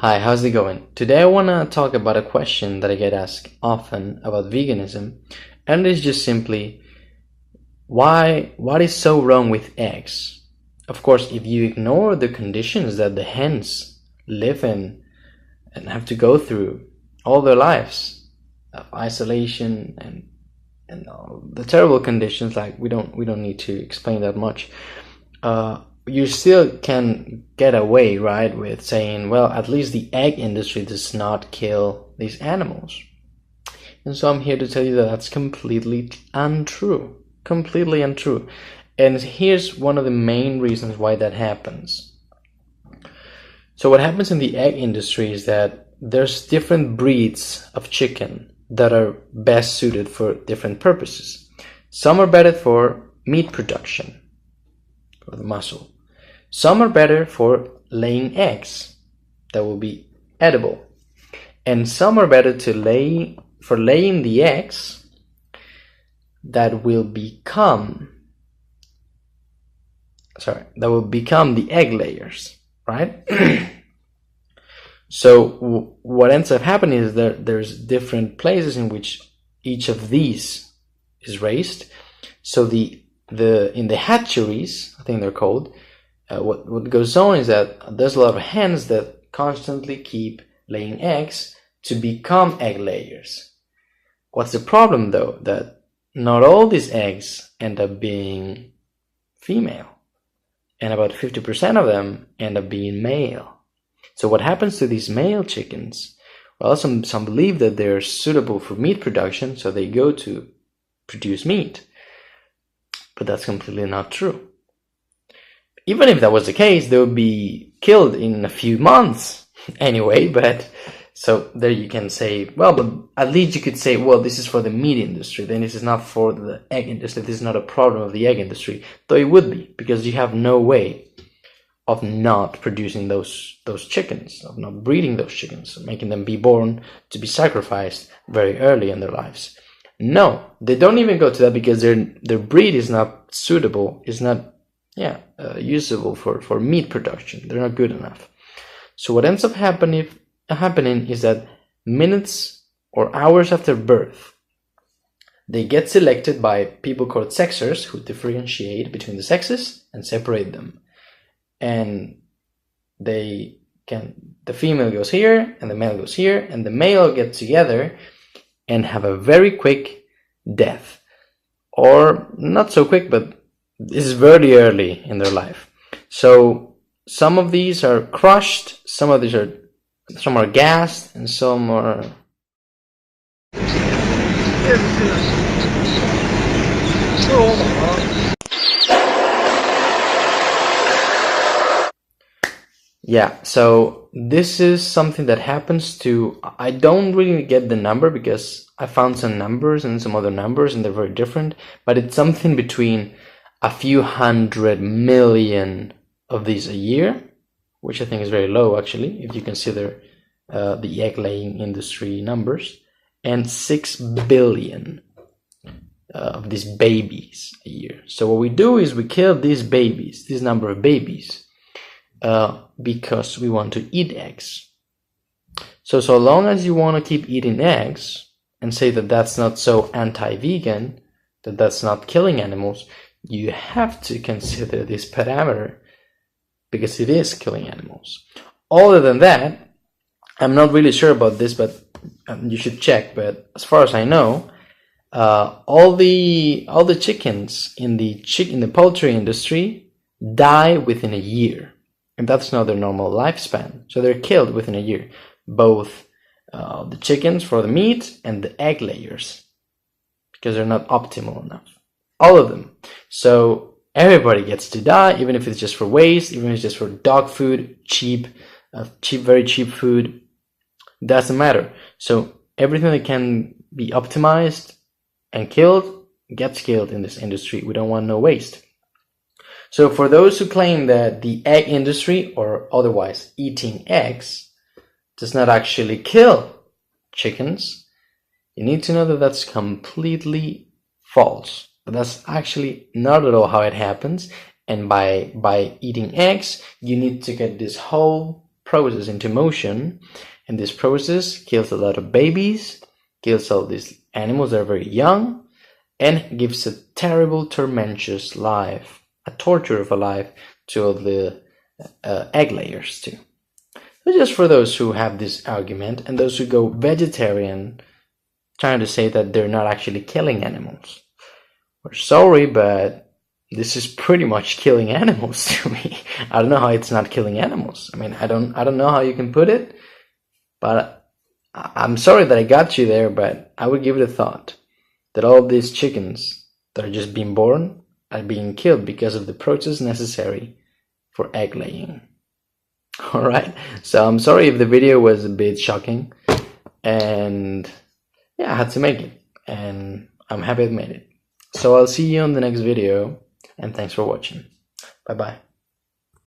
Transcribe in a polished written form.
Hi, how's it going? Today I want to talk about a question that I get asked often about veganism, and it's just simply what is so wrong with eggs? Of course, if you ignore the conditions that the hens live in and have to go through all their lives of isolation and all the terrible conditions, like we don't need to explain that much. You still can get away, right, with saying, well, at least the egg industry does not kill these animals. And so I'm here to tell you that that's completely untrue. Completely untrue. And here's one of the main reasons why that happens. So what happens in the egg industry is that there's different breeds of chicken that are best suited for different purposes. Some are better for meat production, for the muscle. Some are better for laying eggs that will be edible. And some are better for laying the eggs that will become the egg layers, right? So what ends up happening is that there's different places in which each of these is raised. So in the hatcheries, I think they're called, what goes on is that there's a lot of hens that constantly keep laying eggs to become egg layers. What's the problem though? That not all these eggs end up being female, and about 50% of them end up being male. So what happens to these male chickens? Well, some believe that they're suitable for meat production, so they go to produce meat. But that's completely not true. Even if that was the case, they would be killed in a few months anyway. But so there you can say, well, but at least you could say, well, this is for the meat industry. Then this is not for the egg industry. This is not a problem of the egg industry. Though it would be, because you have no way of not producing those chickens, of not breeding those chickens, making them be born to be sacrificed very early in their lives. No, they don't even go to that because their breed is not suitable, is not usable for meat production. They're not good enough. So what ends up happening is that minutes or hours after birth, they get selected by people called sexers who differentiate between the sexes and separate them. And the female goes here and the male goes here, and the male get together and have a very quick death, or not so quick, but this is very early in their life. So some of these are crushed, some are gassed, and some are so this is something that happens to, I don't really get the number because I found some numbers and some other numbers and they're very different, but it's something between a few 100 million of these a year, which I think is very low actually, if you consider the egg laying industry numbers, and 6 billion of these babies a year. So what we do is we kill these babies, this number of babies, because we want to eat eggs. So long as you want to keep eating eggs and say that that's not so anti-vegan, that that's not killing animals, you have to consider this parameter because it is killing animals. Other than that, I'm not really sure about this, but you should check. But as far as I know, all the chickens in the poultry industry die within a year. And that's not their normal lifespan. So they're killed within a year. Both the chickens for the meat and the egg layers. Because they're not optimal enough. All of them. So everybody gets to die, even if it's just for waste, even if it's just for dog food, very cheap food. Doesn't matter. So everything that can be optimized and killed gets killed in this industry. We don't want no waste. So for those who claim that the egg industry, or otherwise eating eggs, does not actually kill chickens, you need to know that that's completely false. But that's actually not at all how it happens. And by eating eggs, you need to get this whole process into motion, and this process kills a lot of babies, kills all these animals that are very young, and gives a terrible, tormentous life, a torture of a life to all the egg layers too. So just for those who have this argument and those who go vegetarian, trying to say that they're not actually killing animals, we're sorry, but this is pretty much killing animals to me. I don't know how it's not killing animals. I mean, I don't know how you can put it, but I'm sorry that I got you there, but I would give it a thought that all of these chickens that are just being born are being killed because of the process necessary for egg laying. Alright, so I'm sorry if the video was a bit shocking, and yeah, I had to make it, and I'm happy I made it. So I'll see you on the next video, and thanks for watching. Bye bye.